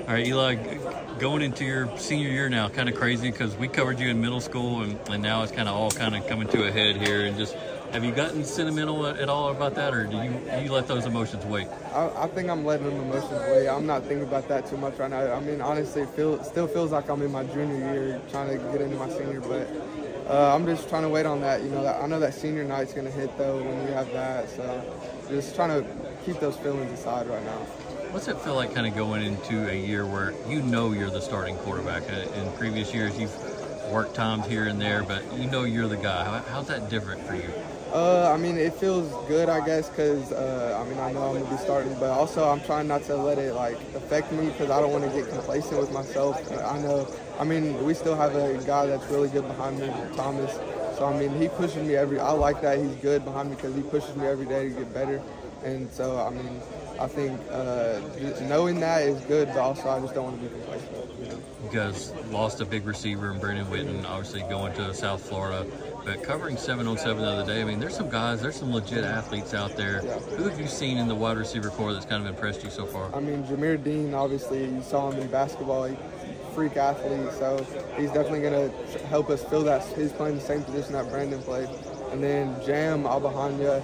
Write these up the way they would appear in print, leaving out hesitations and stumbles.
All right, Eli, going into your senior year now, kind of crazy because we covered you in middle school, and now it's kind of all kind of coming to a head here. And just, have you gotten sentimental at all about that, or do you let those emotions wait? I think I'm letting them emotions weigh. I'm not thinking about that too much right now. I mean, honestly, still feels like I'm in my junior year, trying to get into my senior, but I'm just trying to wait on that. I know that senior night's going to hit, though, when we have that. So just trying to keep those feelings aside right now. What's it feel like kind of going into a year where you're the starting quarterback? In previous years, you've worked times here and there, but you're the guy. How's that different for you? I mean, it feels good, I guess, because, I know I'm going to be starting, but also I'm trying not to let it, affect me because I don't want to get complacent with myself. We still have a guy that's really good behind me, Thomas. So, he pushes me I like that he's good behind me because he pushes me every day to get better. And so, I think knowing that is good, but also I just don't want to be complacent. You guys lost a big receiver in Brandon Witten, obviously going to South Florida. But covering 7-on-7 the other day, there's some guys, there's some legit athletes out there. Yeah. Who have you seen in the wide receiver core that's kind of impressed you so far? Jameer Dean, obviously, you saw him in basketball. He's a freak athlete, so he's definitely going to help us fill that. He's playing the same position that Brandon played. And then Jam Abahanya,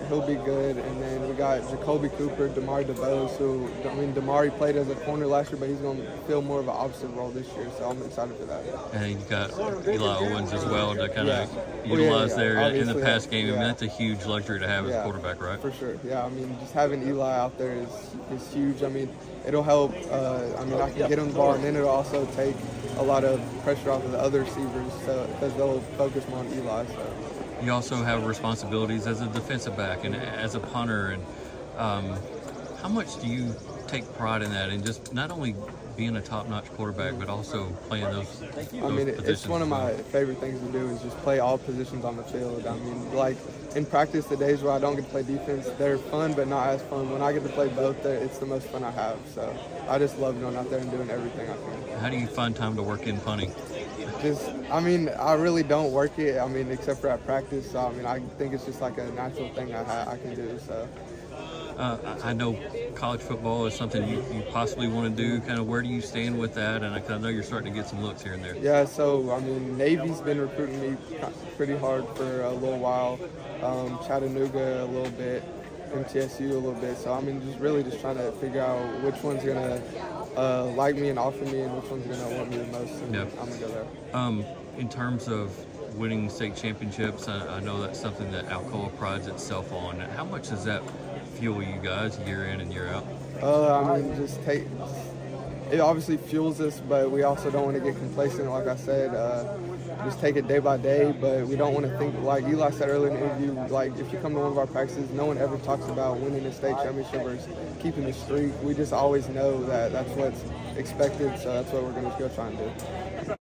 he'll be good. And then we got Jacoby Cooper, Damari DeBose, who, Damari played as a corner last year, but he's going to fill more of an opposite role this year, so I'm excited for that. And you got Eli Owens as well to kind of utilize there in the pass game. That's a huge luxury to have as a quarterback, right? For sure, yeah. just having Eli out there is huge. It'll help. I can get him the ball, and then it'll also take a lot of pressure off of the other receivers because they'll focus more on Eli. So. You also have responsibilities as a defensive back and as a punter. And how much do you take pride in that, and just not only being a top-notch quarterback, but also playing those positions? It's one of my favorite things to do is just play all positions on the field. In practice, the days where I don't get to play defense, they're fun, but not as fun. When I get to play both, it's the most fun I have. So I just love going out there and doing everything I can. How do you find time to work in punting? I really don't work it, except for at practice. So, I think it's just like a natural thing I can do, so. I know college football is something you possibly want to do. Kind of where do you stand with that? And I know you're starting to get some looks here and there. Yeah, so, Navy's been recruiting me pretty hard for a little while. Chattanooga a little bit, MTSU a little bit. So, just trying to figure out which one's going to like me and offer me, and which one's going to want me the most, and I'm going to go there. In terms of winning state championships, I know that's something that Alcoa prides itself on. How much does that fuel you guys year in and year out? It obviously fuels us, but we also don't want to get complacent. Like I said, just take it day by day, but we don't want to think, like Eli said earlier in the interview, if you come to one of our practices, no one ever talks about winning a state championship or keeping the streak. We just always know that that's what's expected, so that's what we're going to go try and do.